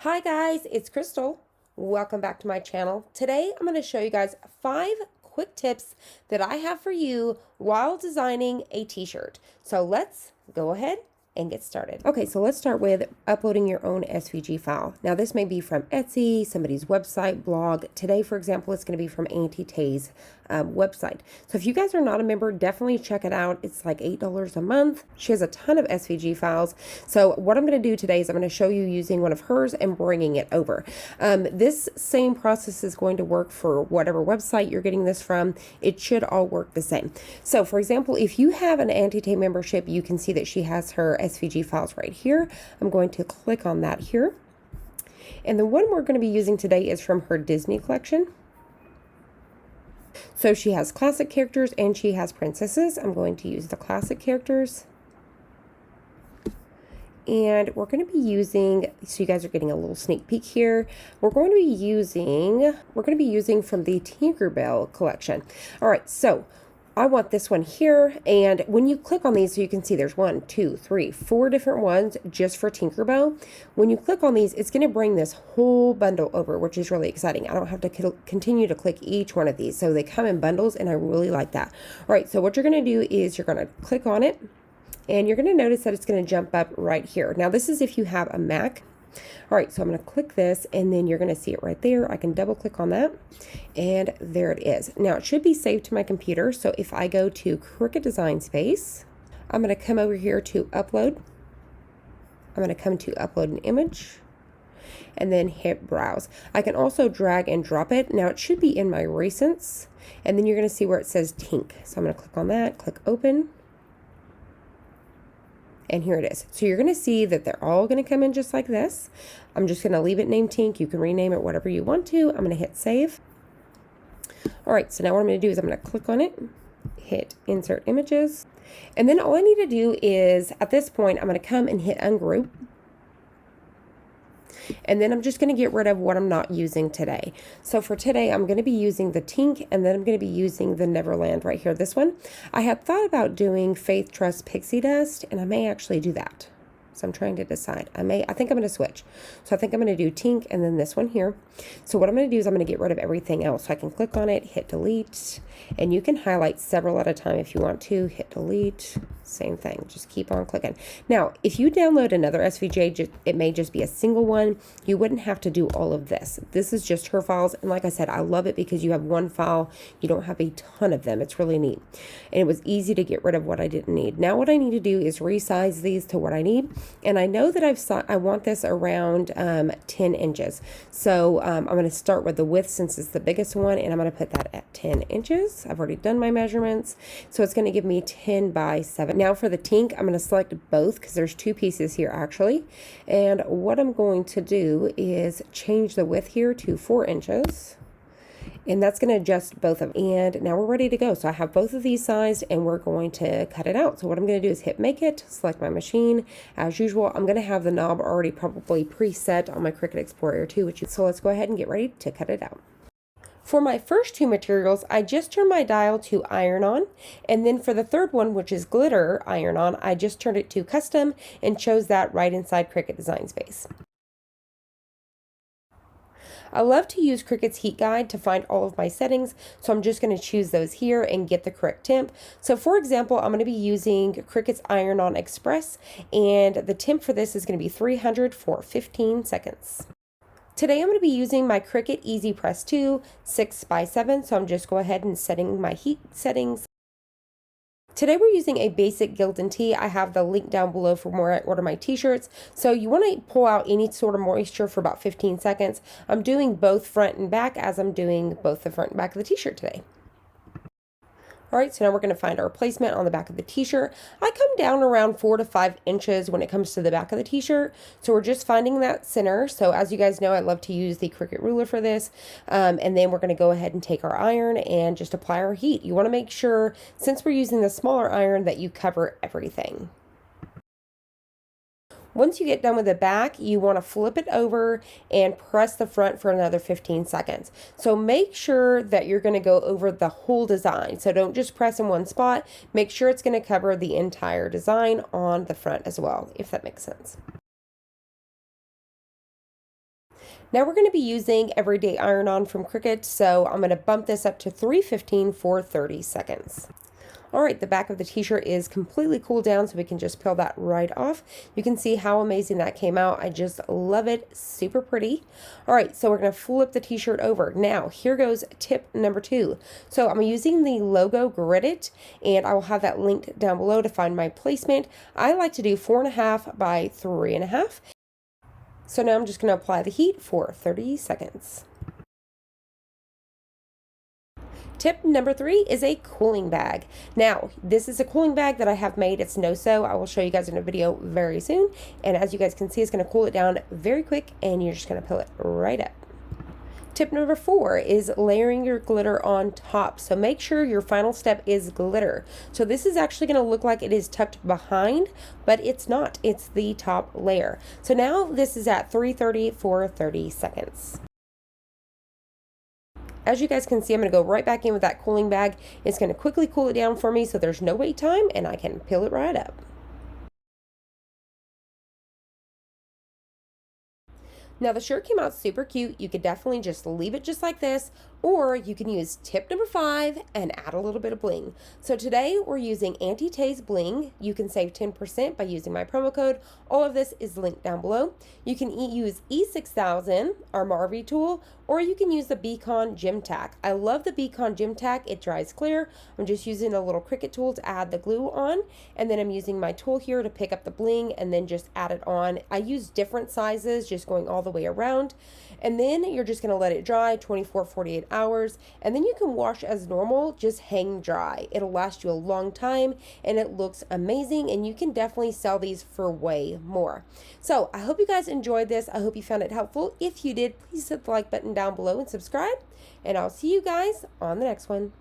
Hi guys, it's Crystal. Welcome back to my channel. Today I'm going to show you guys 5 quick tips that I have for you while designing a t-shirt. So let's go ahead and get started. Okay, so let's start with uploading your own SVG file. Now this may be from Etsy, somebody's website, blog. Today, for example, it's going to be from Auntie Tay's website. So if you guys are not a member, definitely check it out. It's like $8 a month. She has a ton of SVG files. So what I'm going to do today is I'm going to show you using one of hers and bringing it over. This same process is going to work for whatever website you're getting this from. It should all work the same. So for example, if you have an Auntie Tay membership, you can see that she has her SVG files right here. I'm going to click on that here. And the one we're going to be using today is from her Disney collection. So she has classic characters and she has princesses. I'm going to use the classic characters. And we're going to be using, so you guys are getting a little sneak peek here. We're going to be using from the Tinkerbell collection. All right, so I want this one here, and when you click on these, so you can see there's 1, 2, 3, 4 different ones just for Tinkerbell. When you click on these, it's going to bring this whole bundle over, which is really exciting. I don't have to continue to click each one of these, so they come in bundles, and I really like that. All right, so what you're going to do is you're going to click on it, and you're going to notice that it's going to jump up right here. Now, this is if you have a Mac. All right, so I'm going to click this, and then you're going to see it right there. I can double click on that, and there it is. Now, it should be saved to my computer, so if I go to Cricut Design Space, I'm going to come over here to Upload. I'm going to come to Upload an Image, and then hit Browse. I can also drag and drop it. Now, it should be in my Recents, and then you're going to see where it says Tink. So I'm going to click on that, click Open. And here it is. So you're going to see that they're all going to come in just like this. I'm just going to leave it named Tink. You can rename it whatever you want to. I'm going to hit Save. All right, so now what I'm going to do is I'm going to click on it, hit Insert Images. And then all I need to do is, at this point, I'm going to come and hit Ungroup. And then I'm just going to get rid of what I'm not using today. So for today, I'm going to be using the Tink, and then I'm going to be using the Neverland right here. This one, I had thought about doing Faith Trust Pixie Dust, and I may actually do that. So I'm trying to decide. I think I'm going to switch. So I think I'm going to do Tink and then this one here. So what I'm going to do is I'm going to get rid of everything else. So I can click on it, hit delete, and you can highlight several at a time if you want to. Hit delete, same thing. Just keep on clicking. Now, if you download another SVG, it may just be a single one. You wouldn't have to do all of this. This is just her files. And like I said, I love it because you have one file. You don't have a ton of them. It's really neat. And it was easy to get rid of what I didn't need. Now what I need to do is resize these to what I need. And I know that I want this around 10 inches. So I'm going to start with the width since it's the biggest one, and I'm going to put that at 10 inches. I've already done my measurements. So it's going to give me 10 by 7. Now for the Tink, I'm going to select both because there's 2 pieces here actually. And what I'm going to do is change the width here to 4 inches. And that's going to adjust both of them. And now we're ready to go. So I have both of these sized, and we're going to cut it out. So what I'm going to do is hit Make It, select my machine. As usual, I'm going to have the knob already probably preset on my Cricut Explorer 2. So let's go ahead and get ready to cut it out. For my first 2 materials, I just turned my dial to Iron On. And then for the third one, which is Glitter Iron On, I just turned it to Custom and chose that right inside Cricut Design Space. I love to use Cricut's heat guide to find all of my settings, so I'm just going to choose those here and get the correct temp. So for example, I'm going to be using Cricut's Iron On Express, and the temp for this is going to be 300 for 15 seconds. Today I'm going to be using my Cricut Easy Press 2 6x7, so I'm just go ahead and setting my heat settings. Today we're using a basic Gildan tee. I have the link down below for where I order my t-shirts. So you want to pull out any sort of moisture for about 15 seconds. I'm doing both front and back as I'm doing both the front and back of the t-shirt today. All right, so now we're going to find our placement on the back of the t-shirt. I come down around 4 to 5 inches when it comes to the back of the t-shirt. So we're just finding that center. So as you guys know, I love to use the Cricut ruler for this. And then we're going to go ahead and take our iron and just apply our heat. You want to make sure, since we're using the smaller iron, that you cover everything. Once you get done with the back, you want to flip it over and press the front for another 15 seconds. So make sure that you're going to go over the whole design. So don't just press in one spot. Make sure it's going to cover the entire design on the front as well, if that makes sense. Now we're going to be using Everyday Iron-On from Cricut, so I'm going to bump this up to 315 for 30 seconds. All right, the back of the t-shirt is completely cooled down, so we can just peel that right off. You can see how amazing that came out. I just love it. Super pretty. All right, so we're going to flip the t-shirt over. Now, here goes tip number 2. So I'm using the logo gridded, and I will have that linked down below to find my placement. I like to do 4.5 by 3.5. So now I'm just going to apply the heat for 30 seconds. Tip number 3 is a cooling bag. Now, this is a cooling bag that I have made. It's no-sew. I will show you guys in a video very soon. And as you guys can see, it's going to cool it down very quick, and you're just going to pull it right up. Tip number 4 is layering your glitter on top. So make sure your final step is glitter. So this is actually going to look like it is tucked behind, but it's not. It's the top layer. So now this is at 330 for 30 seconds. As you guys can see, I'm going to go right back in with that cooling bag. It's going to quickly cool it down for me so there's no wait time, and I can peel it right up. Now the shirt came out super cute. You could definitely just leave it just like this, or you can use tip number 5 and add a little bit of bling. So today we're using Anti-Tase Bling. You can save 10% by using my promo code. All of this is linked down below. You can use E6000, our Marvy tool, or you can use the Beacon Gem Tack. I love the Beacon Gem Tack. It dries clear. I'm just using a little Cricut tool to add the glue on, and then I'm using my tool here to pick up the bling and then just add it on. I use different sizes, just going all the way around, and then you're just going to let it dry 24-48 hours, and then you can wash as normal. Just hang dry. It'll last you a long time, and it looks amazing, and you can definitely sell these for way more. So I hope you guys enjoyed this. I hope you found it helpful. If you did, please hit the like button down below and subscribe, and I'll see you guys on the next one.